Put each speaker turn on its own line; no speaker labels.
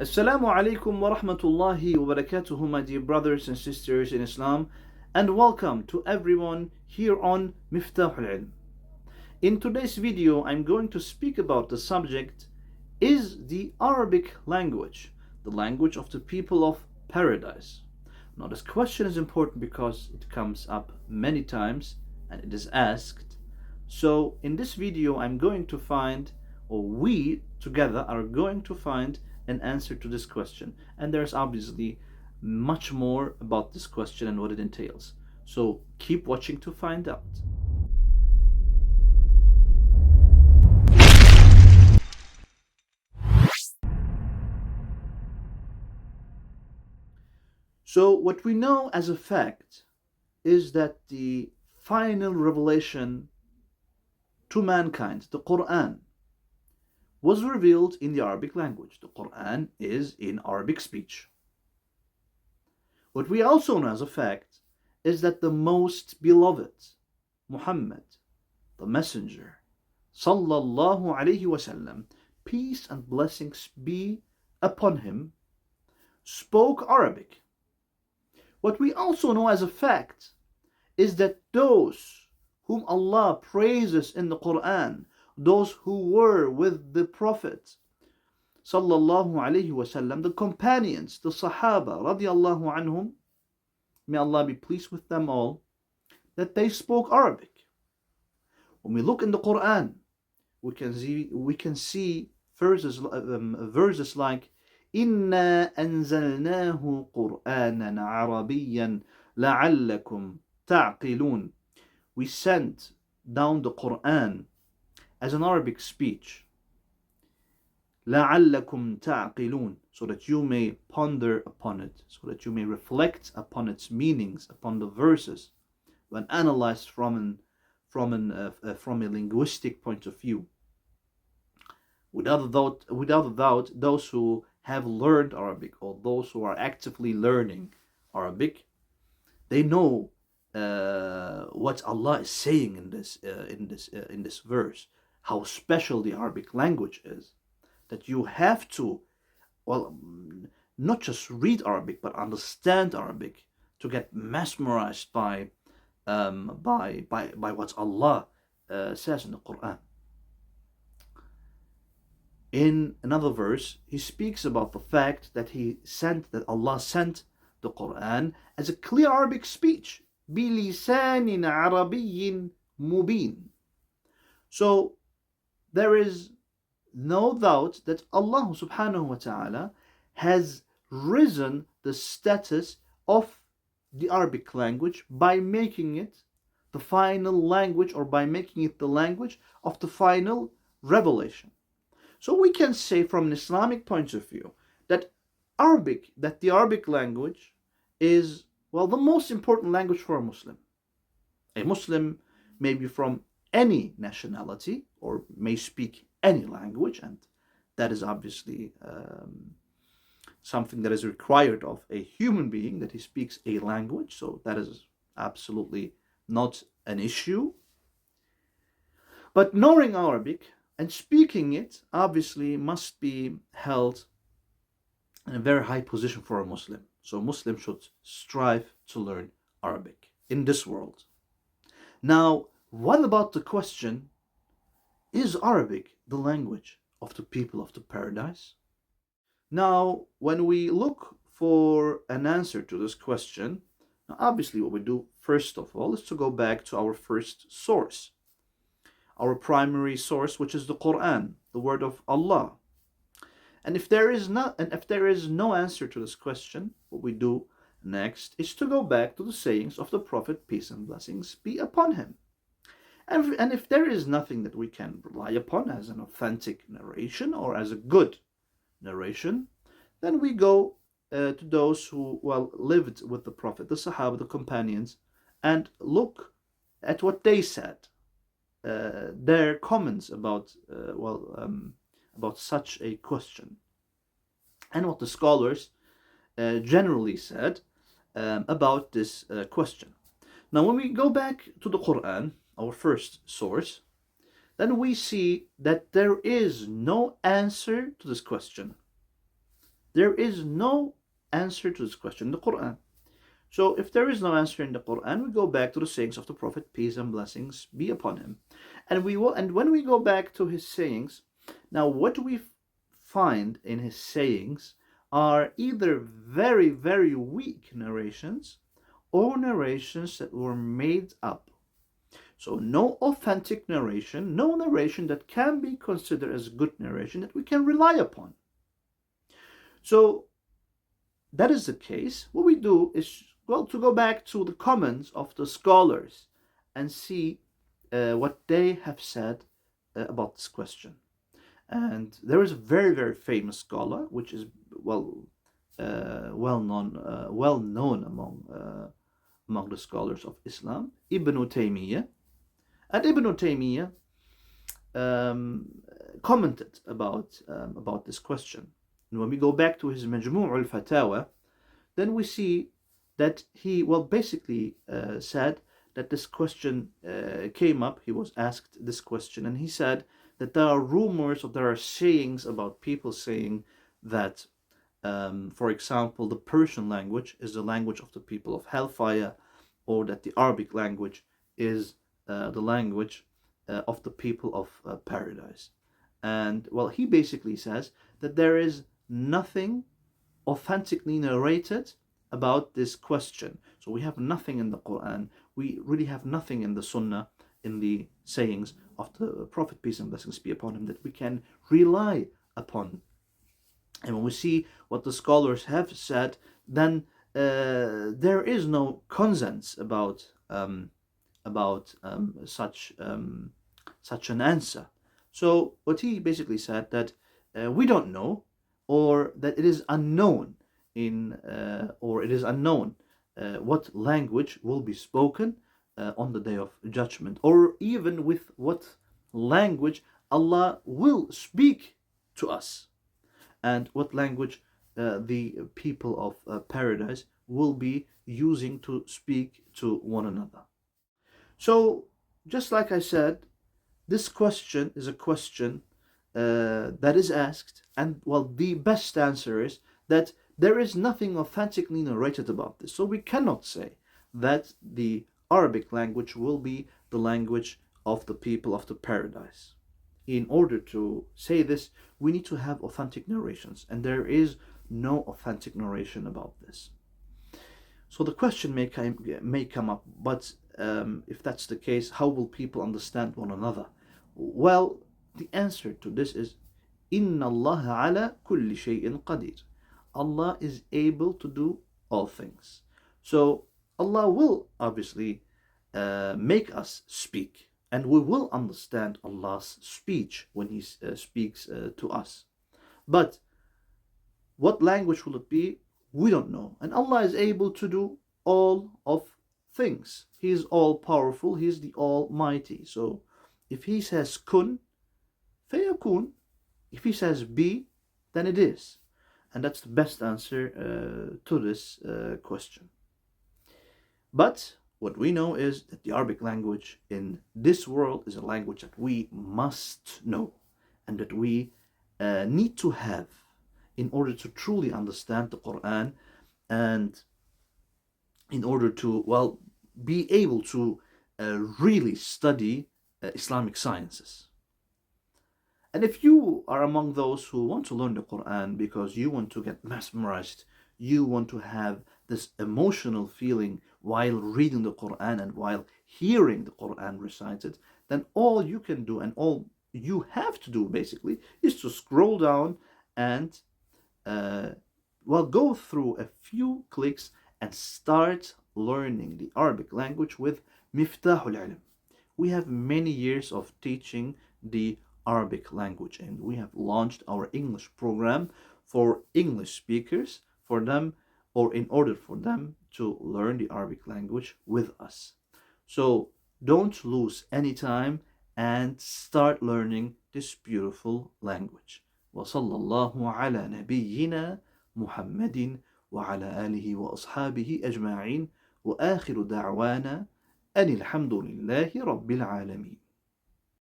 Assalamu alaikum wa rahmatullahi wa barakatuhu, my dear brothers and sisters in Islam, and welcome to everyone here on Miftahul Ilm. In today's video, I'm going to speak about the subject: is the Arabic language the language of the people of paradise? Now, this question is important because it comes up many times and it is asked. So, in this video, I'm going to find, or we together are going to find, an answer to this question. And there's obviously much more about this question and what it entails. So, keep watching to find out. So, what we know as a fact is that the final revelation to mankind, the Qur'an, was revealed in the Arabic language. The Qur'an is in Arabic speech. What we also know as a fact is that the most beloved, Muhammad, the messenger, sallallahu alaihi wasallam, peace and blessings be upon him, spoke Arabic. What we also know as a fact is that those whom Allah praises in the Qur'an, those who were with the Prophet sallallahu alaihi wasallam, the companions, the Sahaba radiallahu anhum, may Allah be pleased with them all, that they spoke Arabic. When we look in the Qur'an, we can see verses like إِنَّا أَنزَلْنَاهُ قُرْآنًا عَرَبِيًّا لَعَلَّكُمْ تَعْقِلُونَ. We sent down the Qur'an as an Arabic speech, لَعَلَّكُمْ تَعْقِلُونَ, so that you may ponder upon it, so that you may reflect upon its meanings, upon the verses, when analyzed from a linguistic point of view. Without a doubt, those who have learned Arabic, or those who are actively learning Arabic, they know what Allah is saying in this verse, how special the Arabic language is, that you have to, not just read Arabic but understand Arabic to get mesmerized by what Allah says in the Quran. In another verse, he speaks about the fact that Allah sent the Quran as a clear Arabic speech, بِلِسَانٍ عَرَبِيٍّ مُبِينٍ. So there is no doubt that Allah subhanahu wa ta'ala has risen the status of the Arabic language by making it the final language, or by making it the language of the final revelation. So we can say from an Islamic point of view that the Arabic language is, the most important language for a Muslim. A Muslim may be from any nationality or may speak any language, and that is obviously something that is required of a human being, that he speaks a language. So that is absolutely not an issue. But knowing Arabic and speaking it obviously must be held in a very high position for a Muslim. So a Muslim should strive to learn Arabic in this world. Now, what about the question, is Arabic the language of the people of the paradise? Now, when we look for an answer to this question, obviously what we do first of all is to go back to our first source, our primary source, which is the Qur'an, the word of Allah. And if there is no answer to this question, what we do next is to go back to the sayings of the Prophet, peace and blessings be upon him. And if there is nothing that we can rely upon as an authentic narration or as a good narration, then we go to those who lived with the Prophet, the Sahaba, the companions, and look at what they said, their comments about such a question, and what the scholars generally said about this question. Now, when we go back to the Qur'an, our first source, then we see that there is no answer to this question. There is no answer to this question in the Quran. So if there is no answer in the Quran, we go back to the sayings of the Prophet, peace and blessings be upon him. And when we go back to his sayings, now what we find in his sayings are either very, very weak narrations or narrations that were made up. So no authentic narration, no narration that can be considered as good narration that we can rely upon. So that is the case. What we do is, well, to go back to the comments of the scholars and see what they have said about this question. And there is a very, very famous scholar, which is well known among the scholars of Islam, Ibn Taymiyyah. And Ibn Taymiyyah um, commented about this question. And when we go back to his Majmu' al-Fatawa, then we see that he, well, basically said that this question came up. He was asked this question, and he said that there are rumors, or there are sayings about people saying that, for example, the Persian language is the language of the people of hellfire, or that the Arabic language is the language of the people of paradise. And, well, he basically says that there is nothing authentically narrated about this question. So we have nothing in the Quran, we really have nothing in the Sunnah, in the sayings of the Prophet, peace and blessings be upon him, that we can rely upon. And when we see what the scholars have said, then there is no consensus about such an answer. So what he basically said, that we don't know, or that it is unknown what language will be spoken on the day of judgment, or even with what language Allah will speak to us, and what language the people of paradise will be using to speak to one another. So, just like I said, this question is a question that is asked, and, well, the best answer is that there is nothing authentically narrated about this. So we cannot say that the Arabic language will be the language of the people of the paradise. In order to say this, we need to have authentic narrations, and there is no authentic narration about this. So the question may come up, but if that's the case, how will people understand one another? Well, the answer to this is Inna Allah ala kulli shay'in qadir. Allah is able to do all things. So Allah will obviously make us speak, and we will understand Allah's speech when He speaks to us. But what language will it be? We don't know. And Allah is able to do all of things. He is all powerful. He is the Almighty. So if He says kun, fayakun. If He says be, then it is. And that's the best answer to this question. But what we know is that the Arabic language in this world is a language that we must know, and that we need to have in order to truly understand the Qur'an, and in order to, well, be able to really study Islamic sciences. And if you are among those who want to learn the Quran because you want to get mesmerized, you want to have this emotional feeling while reading the Quran and while hearing the Quran recited, then all you can do, and all you have to do basically, is to scroll down and go through a few clicks and start learning the Arabic language with Miftahul Ilm. We have many years of teaching the Arabic language, and we have launched our English program for English speakers, for them, or in order for them to learn the Arabic language with us. So don't lose any time and start learning this beautiful language. وصلى الله على نبينا محمد وعلى آله وأصحابه أجمعين وآخر دعوانا أن الحمد لله رب العالمين.